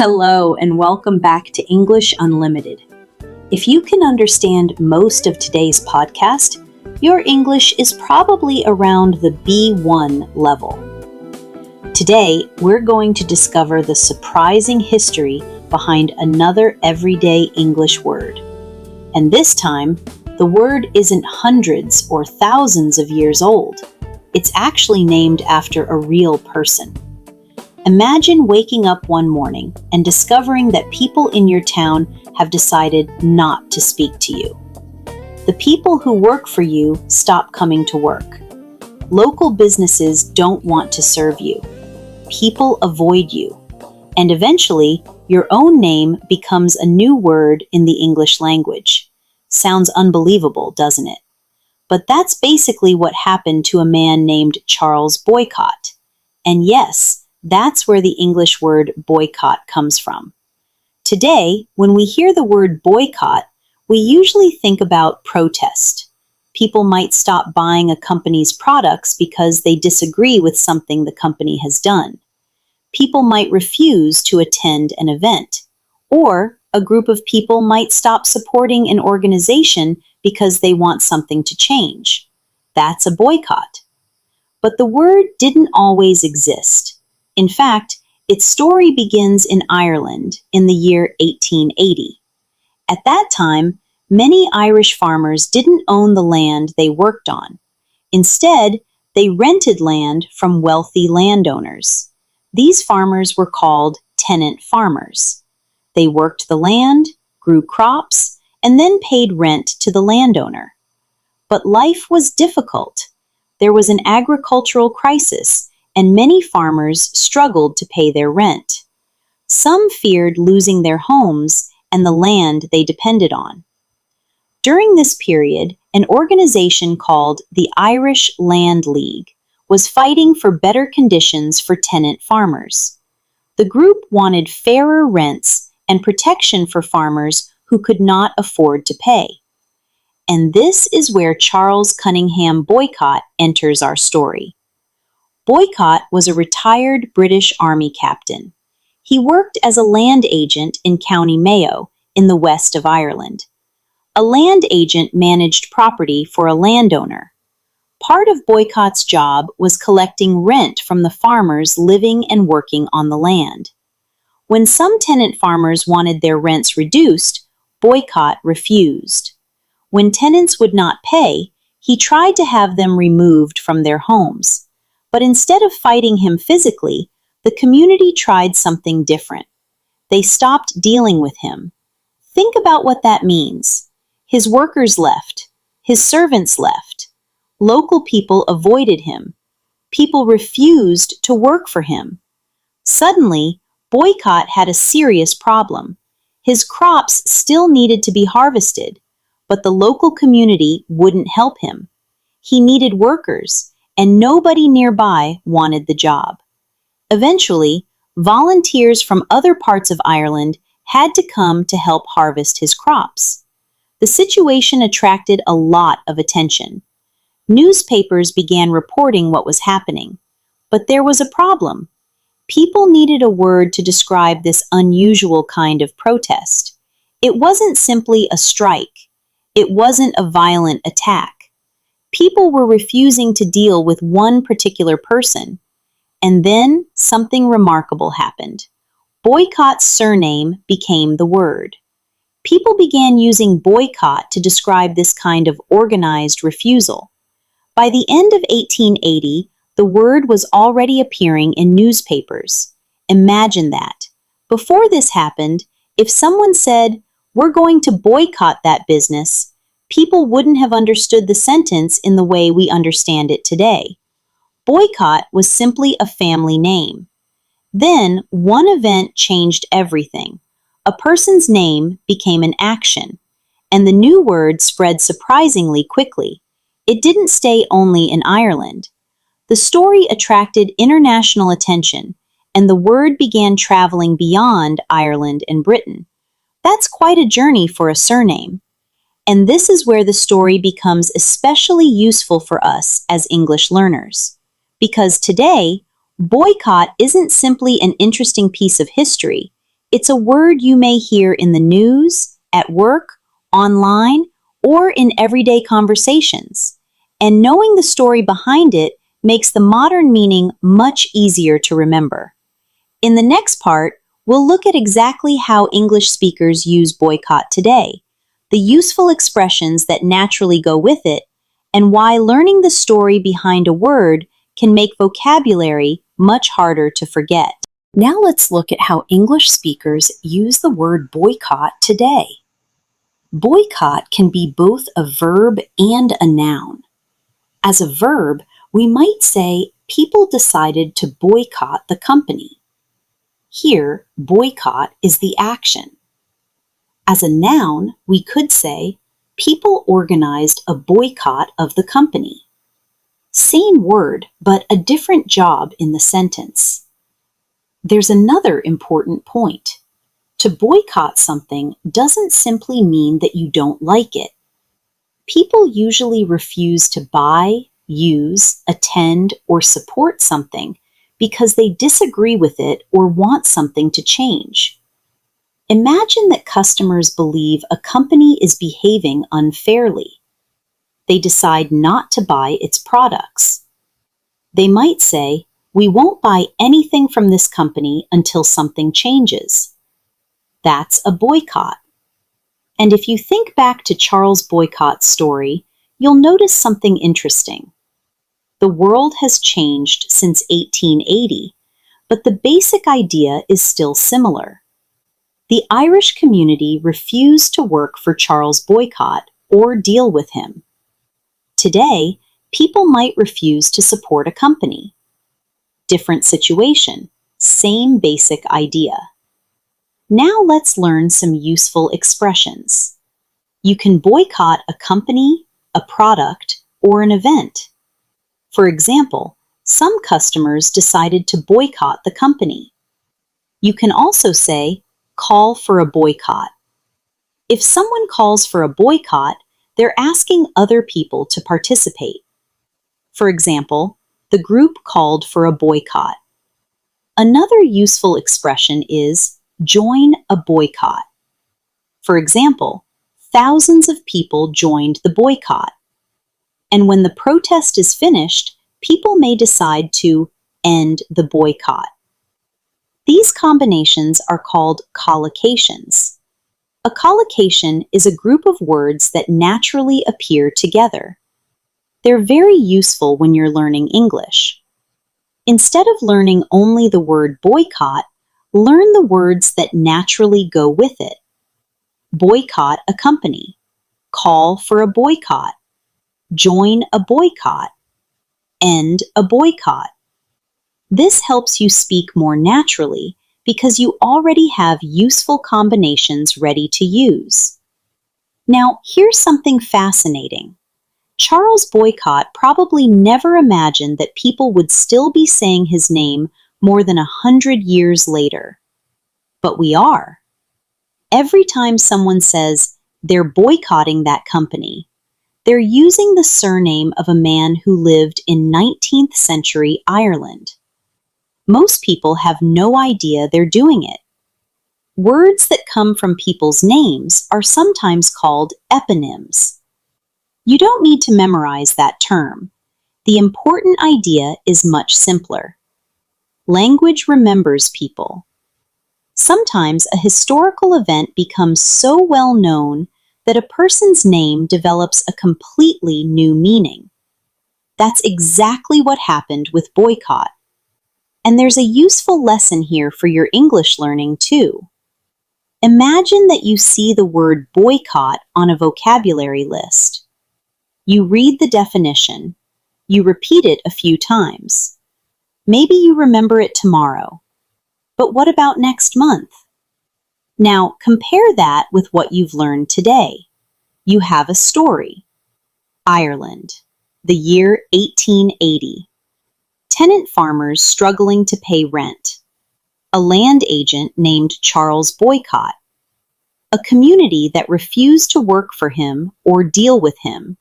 Hello, and welcome back to English Unlimited. If you can understand most of today's podcast, your English is probably around the B1 level. Today, we're going to discover the surprising history behind another everyday English word. And this time, the word isn't hundreds or thousands of years old. It's actually named after a real person. Imagine waking up one morning and discovering that people in your town have decided not to speak to you. The people who work for you stop coming to work. Local businesses don't want to serve you. People avoid you. And eventually, your own name becomes a new word in the English language. Sounds unbelievable, doesn't it? But that's basically what happened to a man named Charles Boycott. And yes, that's where the English word boycott comes from. Today, when we hear the word boycott, we usually think about protest. People might stop buying a company's products because they disagree with something the company has done. People might refuse to attend an event, or a group of people might stop supporting an organization because they want something to change. That's a boycott. But the word didn't always exist. In fact, its story begins in Ireland in the year 1880. At that time, many Irish farmers didn't own the land they worked on. Instead, they rented land from wealthy landowners. These farmers were called tenant farmers. They worked the land, grew crops, and then paid rent to the landowner. But life was difficult. There was an agricultural crisis, and many farmers struggled to pay their rent. Some feared losing their homes and the land they depended on. During this period, an organization called the Irish Land League was fighting for better conditions for tenant farmers. The group wanted fairer rents and protection for farmers who could not afford to pay. And this is where Charles Cunningham Boycott enters our story. Boycott was a retired British Army captain. He worked as a land agent in County Mayo in the west of Ireland. A land agent managed property for a landowner. Part of Boycott's job was collecting rent from the farmers living and working on the land. When some tenant farmers wanted their rents reduced, Boycott refused. When tenants would not pay, he tried to have them removed from their homes. But instead of fighting him physically, the community tried something different. They stopped dealing with him. Think about what that means. His workers left. His servants left. Local people avoided him. People refused to work for him. Suddenly, Boycott had a serious problem. His crops still needed to be harvested, but the local community wouldn't help him. He needed workers, and nobody nearby wanted the job. Eventually, volunteers from other parts of Ireland had to come to help harvest his crops. The situation attracted a lot of attention. Newspapers began reporting what was happening, but there was a problem. People needed a word to describe this unusual kind of protest. It wasn't simply a strike. It wasn't a violent attack. People were refusing to deal with one particular person. And then something remarkable happened. Boycott's surname became the word. People began using boycott to describe this kind of organized refusal. By the end of 1880, the word was already appearing in newspapers. Imagine that. Before this happened, if someone said, "We're going to boycott that business," people wouldn't have understood the sentence in the way we understand it today. Boycott was simply a family name. Then, one event changed everything. A person's name became an action, and the new word spread surprisingly quickly. It didn't stay only in Ireland. The story attracted international attention, and the word began traveling beyond Ireland and Britain. That's quite a journey for a surname. And this is where the story becomes especially useful for us as English learners. Because today, boycott isn't simply an interesting piece of history, It's a word you may hear in the news, at work, online, or in everyday conversations. And knowing the story behind it makes the modern meaning much easier to remember. In the next part, we'll look at exactly how English speakers use boycott today, the useful expressions that naturally go with it, and why learning the story behind a word can make vocabulary much harder to forget. Now let's look at how English speakers use the word boycott today. Boycott can be both a verb and a noun. As a verb, we might say people decided to boycott the company. Here, boycott is the action. As a noun, we could say people organized a boycott of the company. Same word, but a different job in the sentence. There's another important point. To boycott something doesn't simply mean that you don't like it. People usually refuse to buy, use, attend, or support something because they disagree with it or want something to change. Imagine that customers believe a company is behaving unfairly. They decide not to buy its products. They might say, "We won't buy anything from this company until something changes." That's a boycott. And if you think back to Charles Boycott's story, you'll notice something interesting. The world has changed since 1880, but the basic idea is still similar. The Irish community refused to work for Charles Boycott or deal with him. Today, people might refuse to support a company. Different situation, same basic idea. Now let's learn some useful expressions. You can boycott a company, a product, or an event. For example, some customers decided to boycott the company. You can also say, call for a boycott. If someone calls for a boycott, they're asking other people to participate. For example, the group called for a boycott. Another useful expression is join a boycott. For example, thousands of people joined the boycott. And when the protest is finished, people may decide to end the boycott. These combinations are called collocations. A collocation is a group of words that naturally appear together. They're very useful when you're learning English. Instead of learning only the word boycott, learn the words that naturally go with it. Boycott a company, call for a boycott, join a boycott, end a boycott. This helps you speak more naturally because you already have useful combinations ready to use. Now, here's something fascinating. Charles Boycott probably never imagined that people would still be saying his name more than 100 years later. But we are. Every time someone says they're boycotting that company, they're using the surname of a man who lived in 19th century Ireland. Most people have no idea they're doing it. Words that come from people's names are sometimes called eponyms. You don't need to memorize that term. The important idea is much simpler. Language remembers people. Sometimes a historical event becomes so well known that a person's name develops a completely new meaning. That's exactly what happened with boycott. And there's a useful lesson here for your English learning too. Imagine that you see the word boycott on a vocabulary list. You read the definition. You repeat it a few times. Maybe you remember it tomorrow. But what about next month? Now compare that with what you've learned today. You have a story. Ireland, the year 1880. Tenant farmers struggling to pay rent. A land agent named Charles Boycott. A community that refused to work for him or deal with him.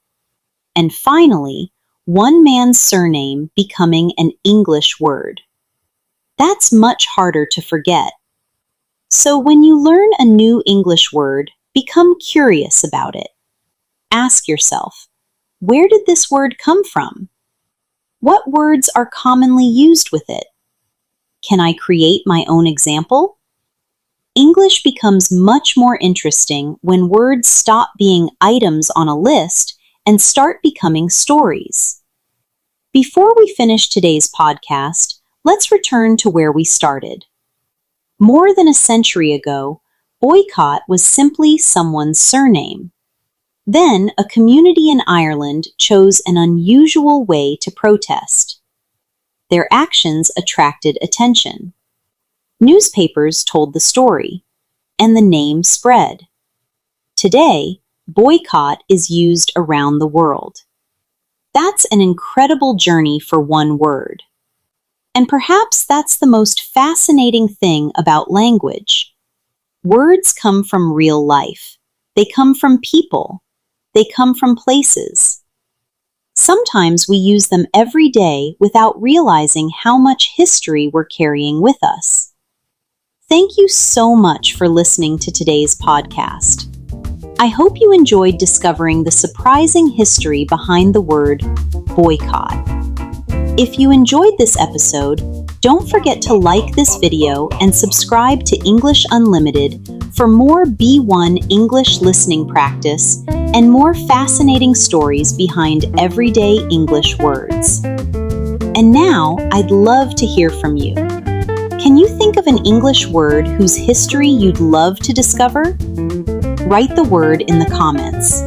And finally, one man's surname becoming an English word. That's much harder to forget. So when you learn a new English word, become curious about it. Ask yourself, where did this word come from? What words are commonly used with it? Can I create my own example? English becomes much more interesting when words stop being items on a list and start becoming stories. Before we finish today's podcast, let's return to where we started. More than a century ago, boycott was simply someone's surname. Then, a community in Ireland chose an unusual way to protest. Their actions attracted attention. Newspapers told the story, and the name spread. Today, boycott is used around the world. That's an incredible journey for one word. And perhaps that's the most fascinating thing about language. Words come from real life. They come from people. They come from places. Sometimes we use them every day without realizing how much history we're carrying with us. Thank you so much for listening to today's podcast. I hope you enjoyed discovering the surprising history behind the word boycott. If you enjoyed this episode, don't forget to like this video and subscribe to English Unlimited for more B1 English listening practice and more fascinating stories behind everyday English words. And now, I'd love to hear from you. Can you think of an English word whose history you'd love to discover? Write the word in the comments.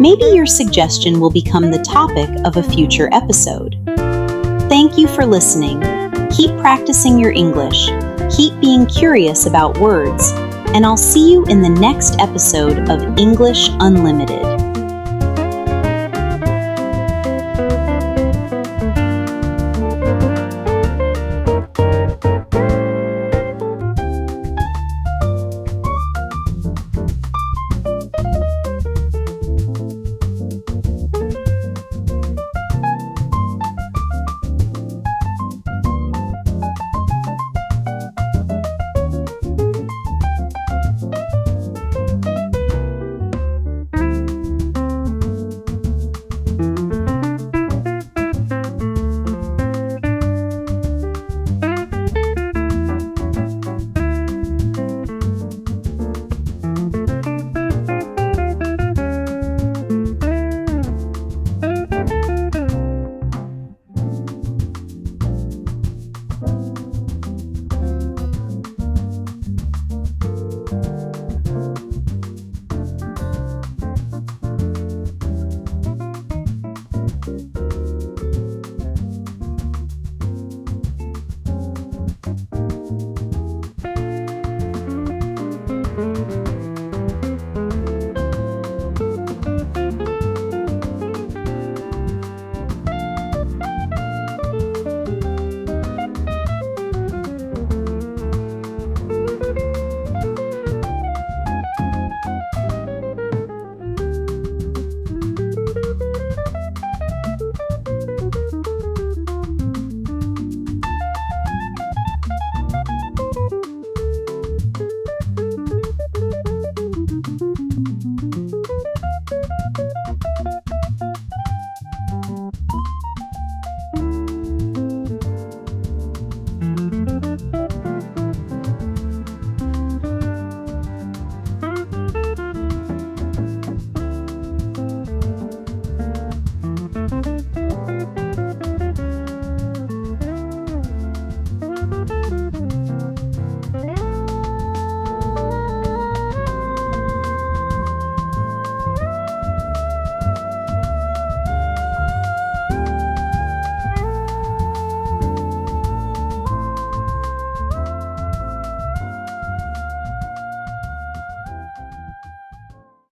Maybe your suggestion will become the topic of a future episode. Thank you for listening. Keep practicing your English. Keep being curious about words. And I'll see you in the next episode of English Unlimited.